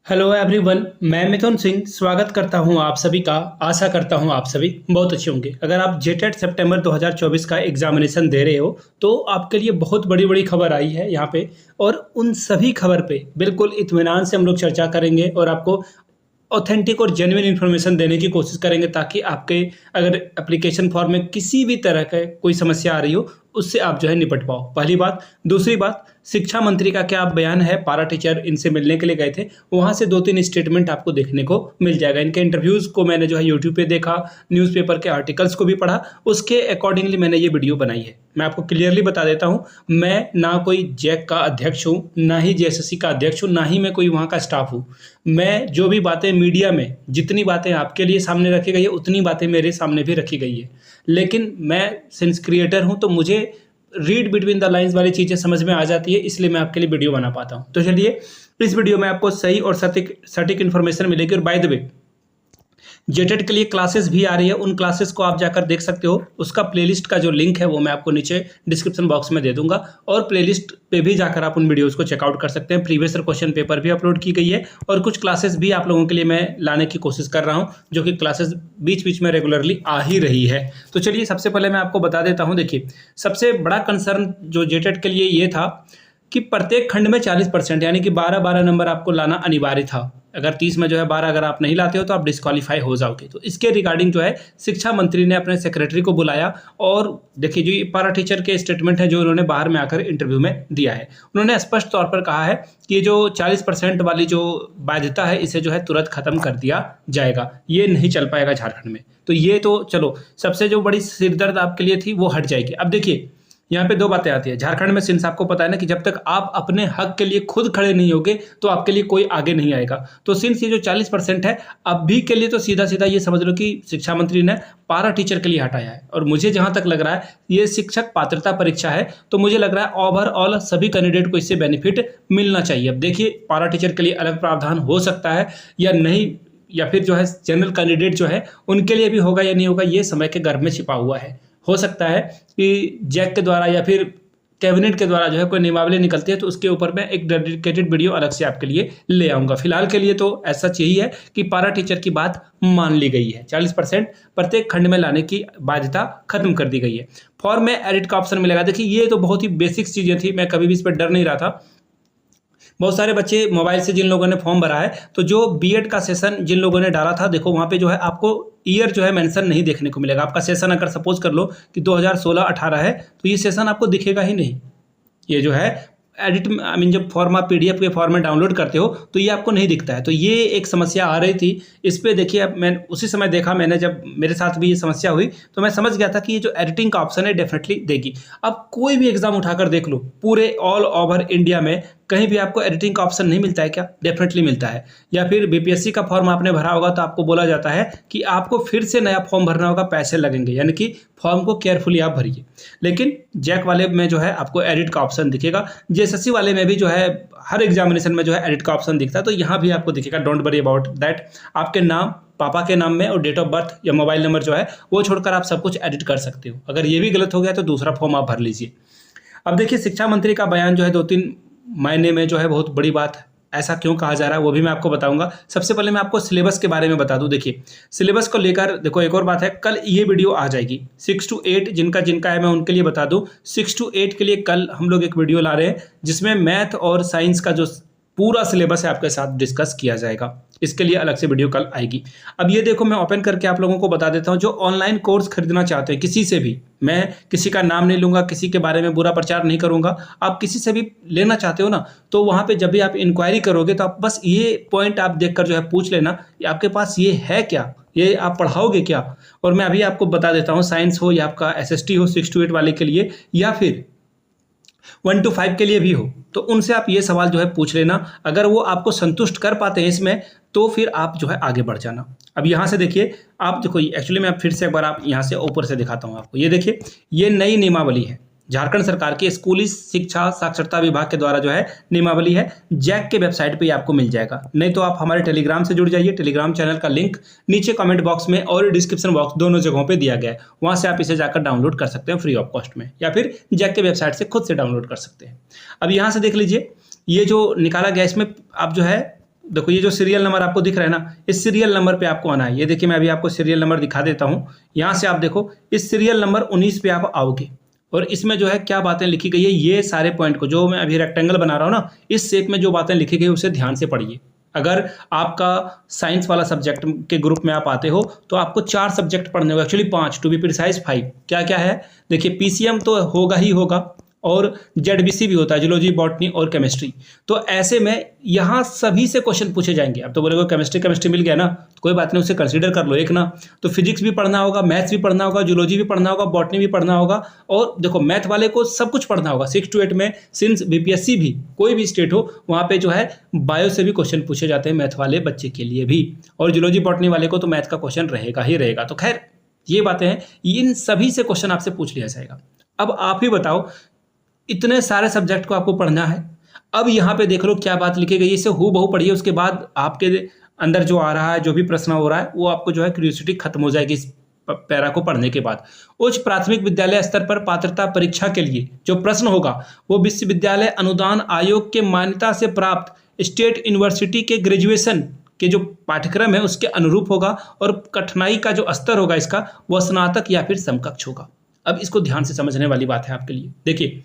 Hello everyone, मैं मिथुन सिंह स्वागत करता हूं आप सभी का। आशा करता हूं आप सभी बहुत अच्छे होंगे। अगर आप जेटेट सितंबर 2024 का एग्जामिनेशन दे रहे हो तो आपके लिए बहुत बड़ी बड़ी खबर आई है यहाँ पे, और उन सभी खबर पे बिल्कुल इत्मीनान से हम लोग चर्चा करेंगे और आपको ऑथेंटिक और जेन्युइन इन्फॉर्मेशन देने की कोशिश करेंगे, ताकि आपके अगर एप्लीकेशन फॉर्म में किसी भी तरह का कोई समस्या आ रही हो उससे आप जो है निपट पाओ। पहली बात। दूसरी बात, शिक्षा मंत्री का क्या बयान है। पारा टीचर इनसे मिलने के लिए गए थे, वहां से 2-3 स्टेटमेंट आपको देखने को मिल जाएगा। इनके इंटरव्यूज को मैंने जो है यूट्यूब पे देखा, न्यूज़पेपर के आर्टिकल्स को भी पढ़ा, उसके अकॉर्डिंगली मैंने ये वीडियो बनाई है। मैं आपको क्लियरली बता देता हूँ, मैं ना कोई जैक का अध्यक्ष हूँ, ना ही जेएसएससी का अध्यक्ष हूँ, ना ही मैं कोई वहाँ का स्टाफ हूँ। मैं जो भी बातें मीडिया में, जितनी बातें आपके लिए सामने रखी गई है उतनी बातें मेरे सामने भी रखी गई है। लेकिन मैं सिंस क्रिएटर हूँ तो मुझे रीड बिटवीन द लाइंस वाली चीज़ें समझ में आ जाती है, इसलिए मैं आपके लिए वीडियो बना पाता हूँ। तो चलिए, इस वीडियो में आपको सही और सटीक इन्फॉर्मेशन मिलेगी। और बाय द वे, जेटेट के लिए क्लासेस भी आ रही है, उन क्लासेस को आप जाकर देख सकते हो। उसका प्लेलिस्ट का जो लिंक है वो मैं आपको नीचे डिस्क्रिप्शन बॉक्स में दे दूंगा, और प्लेलिस्ट पे भी जाकर आप उन वीडियोस को चेकआउट कर सकते हैं। प्रीवियस क्वेश्चन पेपर भी अपलोड की गई है, और कुछ क्लासेस भी आप लोगों के लिए मैं लाने की कोशिश कर रहा हूँ, जो कि क्लासेस बीच बीच में रेगुलरली आ ही रही है। तो चलिए, सबसे पहले मैं आपको बता देता हूँ। देखिए, सबसे बड़ा कंसर्न जो जेटेट के लिए ये था कि प्रत्येक खंड में 40%, यानी कि 12-12 नंबर आपको लाना अनिवार्य था। अगर 30 में जो है 12 अगर आप नहीं लाते हो तो आप डिस्क्वालीफाई हो जाओगे। तो इसके रिगार्डिंग जो है शिक्षा मंत्री ने अपने सेक्रेटरी को बुलाया, और देखिए, जो ये पारा टीचर के स्टेटमेंट है जो उन्होंने बाहर में आकर इंटरव्यू में दिया है, उन्होंने स्पष्ट तौर पर कहा है कि ये जो 40% वाली जो बाध्यता है इसे जो है तुरंत खत्म कर दिया जाएगा। ये नहीं चल पाएगा झारखंड में। तो ये तो चलो, सबसे जो बड़ी सिरदर्द आपके लिए थी वो हट जाएगी। अब देखिए, यहाँ पे दो बातें आती है। झारखंड में सिंस आपको पता है ना कि जब तक आप अपने हक के लिए खुद खड़े नहीं होगे तो आपके लिए कोई आगे नहीं आएगा। तो सिंस ये जो 40% है अभी के लिए, तो सीधा सीधा ये समझ लो कि शिक्षा मंत्री ने पारा टीचर के लिए हटाया है। और मुझे जहां तक लग रहा है ये शिक्षक पात्रता परीक्षा है, तो मुझे लग रहा है ओवरऑल सभी कैंडिडेट को इससे बेनिफिट मिलना चाहिए। अब देखिए, पारा टीचर के लिए अलग प्रावधान हो सकता है या नहीं, या फिर जो है जनरल कैंडिडेट जो है उनके लिए भी होगा या नहीं होगा, ये समय के गर्भ में छिपा हुआ है। हो सकता है कि जैक के द्वारा या फिर कैबिनेट के द्वारा जो है कोई नियमावली निकलती है, तो उसके ऊपर मैं एक डेडिकेटेड वीडियो अलग से आपके लिए ले आऊंगा। फिलहाल के लिए तो ऐसा यही है कि पारा टीचर की बात मान ली गई है। 40% प्रत्येक खंड में लाने की बाध्यता खत्म कर दी गई है। फॉर्म में एडिट का ऑप्शन मिलेगा। देखिए, ये तो बहुत ही बेसिक चीजें थी, मैं कभी भी इस पर डर नहीं रहा था। बहुत सारे बच्चे मोबाइल से जिन लोगों ने फॉर्म भरा है, तो जो बीएड का सेशन जिन लोगों ने डाला था, देखो वहाँ पे जो है आपको ईयर जो है मेंशन नहीं देखने को मिलेगा। आपका सेशन अगर सपोज कर लो कि 2016-18 है, तो ये सेशन आपको दिखेगा ही नहीं। ये जो है एडिट, आई मीन जब फॉर्म आप पीडीएफ के फॉर्म में डाउनलोड करते हो तो ये आपको नहीं दिखता है। तो ये एक समस्या आ रही थी। इस पे देखिए, अब मैं उसी समय देखा, मैंने जब मेरे साथ भी ये समस्या हुई तो मैं समझ गया था कि ये जो एडिटिंग का ऑप्शन है डेफिनेटली देगी। अब कोई भी एग्जाम उठाकर देख लो, पूरे ऑल ओवर इंडिया में कहीं भी आपको एडिटिंग का ऑप्शन नहीं मिलता है क्या? डेफिनेटली मिलता है। या फिर बीपीएससी का फॉर्म आपने भरा होगा तो आपको बोला जाता है कि आपको फिर से नया फॉर्म भरना होगा, पैसे लगेंगे, यानी कि फॉर्म को केयरफुली आप भरिए। लेकिन जैक वाले में जो है आपको एडिट का ऑप्शन दिखेगा। जेएसएससी वाले में भी जो है हर एग्जामिनेशन में जो है एडिट का ऑप्शन दिखता है, तो यहाँ भी आपको दिखेगा। Don't worry about that. आपके नाम, पापा के नाम में और डेट ऑफ बर्थ या मोबाइल नंबर जो है वो छोड़कर आप सब कुछ एडिट कर सकते हो। अगर ये भी गलत हो गया तो दूसरा फॉर्म आप भर लीजिए। अब देखिए, शिक्षा मंत्री का बयान जो है 2-3 महीने में जो है बहुत बड़ी बात है। ऐसा क्यों कहा जा रहा है वो भी मैं आपको बताऊंगा। सबसे पहले मैं आपको सिलेबस के बारे में बता दूं। देखिए, सिलेबस को लेकर देखो, एक और बात है, कल ये वीडियो आ जाएगी 6 to 8 जिनका है, मैं उनके लिए बता दूं। 6 to 8 के लिए कल हम लोग एक वीडियो ला रहे हैं जिसमें मैथ और साइंस का जो पूरा सिलेबस है आपके साथ डिस्कस किया जाएगा। इसके लिए अलग से वीडियो कल आएगी। अब ये देखो, मैं ओपन करके आप लोगों को बता देता हूँ। जो ऑनलाइन कोर्स खरीदना चाहते हैं, किसी से भी, मैं किसी का नाम नहीं लूंगा, किसी के बारे में बुरा प्रचार नहीं करूंगा, आप किसी से भी लेना चाहते हो ना, तो वहां पे जब भी आप इंक्वायरी करोगे तो आप बस ये पॉइंट आप देखकर जो है पूछ लेना, आपके पास ये है क्या, ये आप पढ़ाओगे क्या। और मैं अभी आपको बता देता हूँ, साइंस हो या आपका एसएसटी हो 6 to 8 वाले के लिए, या फिर 1 to 5 के लिए भी हो, तो उनसे आप ये सवाल जो है पूछ लेना। अगर वो आपको संतुष्ट कर पाते हैं इसमें, तो फिर आप जो है आगे बढ़ जाना। अब यहाँ से देखिए, आप देखो, एक्चुअली मैं फिर से एक बार आप यहाँ से ऊपर से दिखाता हूँ आपको। ये देखिए, ये नई नियमावली है झारखंड सरकार की स्कूली शिक्षा साक्षरता विभाग के द्वारा जो है नियमावली है। जैक के वेबसाइट पे ही आपको मिल जाएगा। नहीं तो आप हमारे टेलीग्राम से जुड़ जाइए। टेलीग्राम चैनल का लिंक नीचे कमेंट बॉक्स में और डिस्क्रिप्शन बॉक्स दोनों जगहों पे दिया गया है। वहां से आप इसे जाकर डाउनलोड कर सकते हैं फ्री ऑफ कॉस्ट में, या फिर जैक के वेबसाइट से खुद से डाउनलोड कर सकते हैं। अब यहाँ से देख लीजिए, ये जो निकाला गया इसमें आप जो है देखो ये जो सीरियल नंबर आपको दिख रहा है ना, इस सीरियल नंबर पे आपको आना है। ये देखिए मैं अभी आपको सीरियल नंबर दिखा देता हूँ। यहाँ से आप देखो इस सीरियल नंबर 19 पे आप आओगे और इसमें जो है क्या बातें लिखी गई है, ये सारे पॉइंट को जो मैं अभी रेक्टेंगल बना रहा हूँ ना, इस शेप में जो बातें लिखी गई उसे ध्यान से पढ़िए। अगर आपका साइंस वाला सब्जेक्ट के ग्रुप में आप आते हो तो आपको 4 सब्जेक्ट पढ़ने होगा, एक्चुअली 5 टू बी प्रिसाइज 5। क्या क्या है देखिए, पीसीएम तो होगा ही होगा और जेडबीसी भी होता है, जूलॉजी बॉटनी और केमिस्ट्री। तो ऐसे में यहाँ सभी से क्वेश्चन पूछे जाएंगे। अब तो बोलेगा केमिस्ट्री मिल गया ना, तो कोई बात नहीं, उसे कंसीडर कर लो एक ना। तो फिजिक्स भी पढ़ना होगा, मैथ्स भी पढ़ना होगा, जूलॉजी भी पढ़ना होगा, बॉटनी भी पढ़ना होगा। और देखो मैथ वाले को सब कुछ पढ़ना होगा 6 to 8 में। सिंस बीपीएससी भी कोई भी स्टेट हो वहाँ पे जो है बायो से भी क्वेश्चन पूछे जाते हैं मैथ वाले बच्चे के लिए भी, और जूलॉजी बॉटनी वाले को तो मैथ का क्वेश्चन रहेगा ही रहेगा। तो खैर ये बातें हैं, इन सभी से क्वेश्चन आपसे पूछ लिया जाएगा। अब आप ही बताओ, इतने सारे सब्जेक्ट को आपको पढ़ना है। अब यहाँ पे देख लो क्या बात लिखी गई है, इसे हूबहू पढ़िए। उसके बाद आपके अंदर जो आ रहा है, जो भी प्रश्न हो रहा है, वो आपको जो है क्यूरियोसिटी खत्म हो जाएगी इस पैरा को पढ़ने के बाद। उच्च प्राथमिक विद्यालय स्तर पर पात्रता परीक्षा के लिए जो प्रश्न होगा वो विश्वविद्यालय अनुदान आयोग के मान्यता से प्राप्त स्टेट यूनिवर्सिटी के ग्रेजुएशन के जो पाठ्यक्रम है उसके अनुरूप होगा, और कठिनाई का जो स्तर होगा इसका वह स्नातक या फिर समकक्ष होगा। अब इसको ध्यान से समझने वाली बात है आपके लिए। देखिए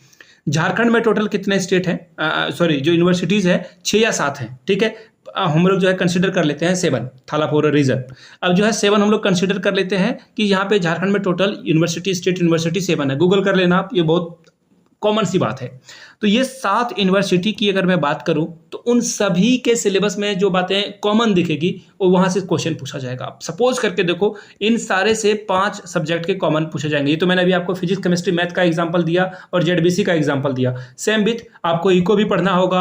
झारखंड में टोटल कितने स्टेट हैं, सॉरी जो यूनिवर्सिटीज़ हैं 6 या 7 हैं, ठीक है। हम लोग जो है कंसीडर कर लेते हैं 7, थालापोरा रीजन। अब जो है 7 हम लोग कंसीडर कर लेते हैं कि यहाँ पे झारखंड में टोटल यूनिवर्सिटी, स्टेट यूनिवर्सिटी 7 है। गूगल कर लेना आप, ये बहुत कॉमन सी बात है। तो ये 7 यूनिवर्सिटी की अगर मैं बात करूं तो उन सभी के सिलेबस में जो बातें कॉमन दिखेगी वो वहां से क्वेश्चन पूछा जाएगा। आप सपोज करके देखो इन सारे से 5 सब्जेक्ट के कॉमन पूछे जाएंगे। ये तो मैंने अभी आपको फिजिक्स केमिस्ट्री मैथ का एग्जांपल दिया और जेडबीसी का एग्जांपल दिया। सेम विथ आपको इको भी पढ़ना होगा,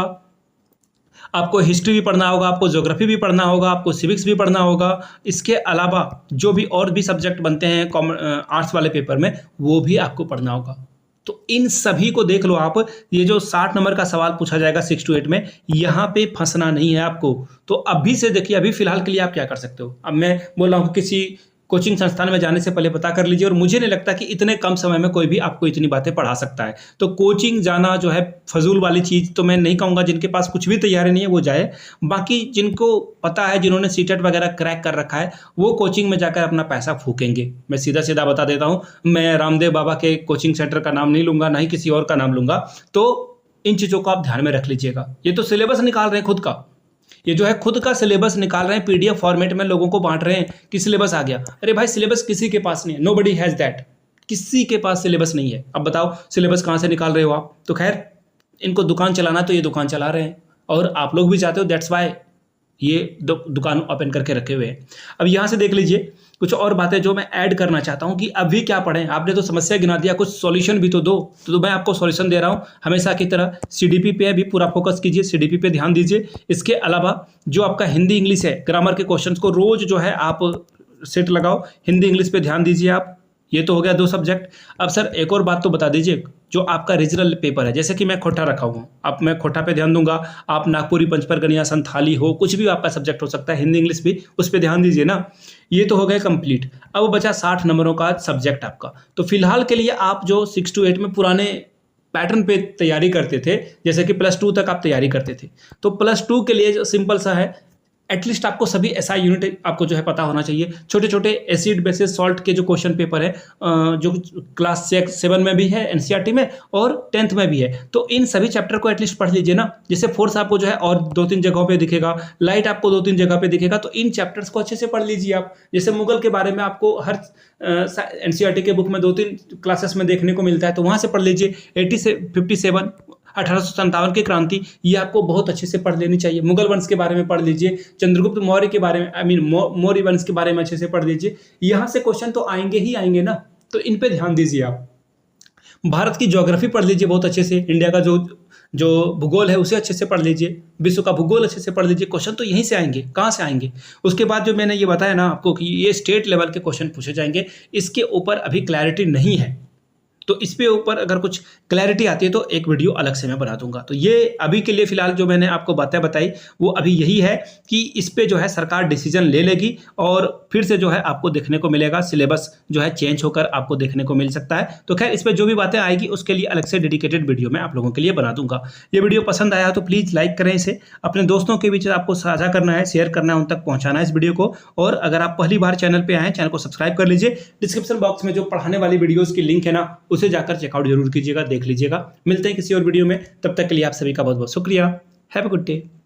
आपको हिस्ट्री भी पढ़ना होगा, आपको ज्योग्राफी भी पढ़ना होगा, आपको सिविक्स भी पढ़ना होगा। इसके अलावा जो भी और भी सब्जेक्ट बनते हैं आर्ट्स वाले पेपर में वो भी आपको पढ़ना होगा। तो इन सभी को देख लो आप। ये जो 60 नंबर का सवाल पूछा जाएगा 6 to 8 में, यहाँ पे फंसना नहीं है आपको। तो अभी से देखिए, अभी फिलहाल के लिए आप क्या कर सकते हो। अब मैं बोल रहा हूँ किसी कोचिंग संस्थान में जाने से पहले पता कर लीजिए, और मुझे नहीं लगता कि इतने कम समय में कोई भी आपको इतनी बातें पढ़ा सकता है। तो कोचिंग जाना जो है फजूल वाली चीज़ तो मैं नहीं कहूँगा। जिनके पास कुछ भी तैयारी नहीं है वो जाए, बाकी जिनको पता है, जिन्होंने सीटेट वगैरह क्रैक कर रखा है, वो कोचिंग में जाकर अपना पैसा फूकेंगे। मैं सीधा सीधा बता देता हूँ, मैं रामदेव बाबा के कोचिंग सेंटर का नाम नहीं लूँगा, ना ही किसी और का नाम लूँगा। तो इन चीज़ों को आप ध्यान में रख लीजिएगा। ये तो सिलेबस निकाल रहे हैं खुद का, ये जो है खुद का सिलेबस निकाल रहे हैं, पीडीएफ फॉर्मेट में लोगों को बांट रहे हैं कि सिलेबस आ गया। अरे भाई सिलेबस किसी के पास नहीं है, नोबडी हैज़ दैट। किसी के पास सिलेबस नहीं है। अब बताओ सिलेबस कहाँ से निकाल रहे हो आप। तो खैर इनको दुकान चलाना, तो ये दुकान चला रहे हैं और आप लोग भी चाहते हो, दैट्स वाई ये दुकान ओपन करके रखे हुए हैं। अब यहाँ से देख लीजिए कुछ और बातें जो मैं ऐड करना चाहता हूँ कि अभी क्या पढ़ें। आपने तो समस्या गिना दिया, कुछ सॉल्यूशन भी तो दो। तो मैं आपको सॉल्यूशन दे रहा हूँ हमेशा की तरह। सीडीपी पे भी पूरा फोकस कीजिए, सीडीपी पे ध्यान दीजिए। इसके अलावा जो आपका हिंदी इंग्लिश है, ग्रामर के क्वेश्चंस को रोज जो है आप सेट लगाओ। हिंदी इंग्लिश पे ध्यान दीजिए आप। ये तो हो गया 2 सब्जेक्ट। अब सर एक और बात तो बता दीजिए, जो आपका रीजनल पेपर है, जैसे कि मैं खोटा रखा हुआ हूँ, अब मैं खोटा पे ध्यान दूंगा। आप नागपुरी, पंचपरगनिया, संथाली हो, कुछ भी आपका सब्जेक्ट हो सकता है, हिंदी इंग्लिश भी, उस पर ध्यान दीजिए ना। ये तो हो गया कंप्लीट। अब बचा 60 नंबरों का सब्जेक्ट आपका। तो फिलहाल के लिए आप जो 6 to 8 में पुराने पैटर्न पे तैयारी करते थे, जैसे कि +2 तक आप तैयारी करते थे, तो +2 के लिए जो सिंपल सा है, एटलीस्ट आपको सभी एसआई यूनिट आपको जो है पता होना चाहिए। छोटे छोटे एसिड बेसिस सॉल्ट के जो क्वेश्चन पेपर है, जो क्लास 7 में भी है एनसीईआरटी में और 10th में भी है, तो इन सभी चैप्टर को एटलीस्ट पढ़ लीजिए ना। जैसे फोर्स आपको जो है और 2-3 जगहों पे दिखेगा, लाइट आपको 2-3 जगह पे दिखेगा, तो इन चैप्टर्स को अच्छे से पढ़ लीजिए आप। जैसे मुगल के बारे में आपको हर एनसीईआरटी के बुक में 2-3 क्लासेस में देखने को मिलता है, तो वहाँ से पढ़ लीजिए। 57 1857 की क्रांति, ये आपको बहुत अच्छे से पढ़ लेनी चाहिए। मुगल वंश के बारे में पढ़ लीजिए, चंद्रगुप्त मौर्य के बारे में, मौर्य वंश के बारे में अच्छे से पढ़ लीजिए। यहाँ से क्वेश्चन तो आएंगे ही आएंगे ना, तो इन पे ध्यान दीजिए आप। भारत की ज्योग्राफी पढ़ लीजिए बहुत अच्छे से, इंडिया का जो भूगोल है उसे अच्छे से पढ़ लीजिए, विश्व का भूगोल अच्छे से पढ़ लीजिए। क्वेश्चन तो यहीं से आएंगे, कहाँ से आएंगे। उसके बाद जो मैंने ये बताया ना आपको कि ये स्टेट लेवल के क्वेश्चन पूछे जाएंगे, इसके ऊपर अभी क्लैरिटी नहीं है। तो इस पे ऊपर अगर कुछ क्लैरिटी आती है तो एक वीडियो अलग से मैं बना दूंगा। तो ये अभी के लिए फिलहाल जो मैंने आपको बातें बताई वो अभी यही है कि इस पे जो है सरकार डिसीजन ले लेगी और फिर से जो है आपको देखने को मिलेगा, सिलेबस जो है चेंज होकर आपको देखने को मिल सकता है। तो खैर इस पे जो भी बातें आएगी उसके लिए अलग से डेडिकेटेड वीडियो मैं आप लोगों के लिए बना दूंगा। ये वीडियो पसंद आया तो प्लीज़ लाइक करें, इसे अपने दोस्तों के बीच आपको साझा करना है, शेयर करना है, उन तक पहुंचाना है इस वीडियो को। और अगर आप पहली बार चैनल पे आए हैं, चैनल को सब्सक्राइब कर लीजिए। डिस्क्रिप्शन बॉक्स में जो पढ़ाने वाली वीडियोस की लिंक है ना, उसे जाकर चेकआउट जरूर कीजिएगा, देख लीजिएगा। मिलते हैं किसी और वीडियो में, तब तक के लिए आप सभी का बहुत बहुत शुक्रिया। Have a good day.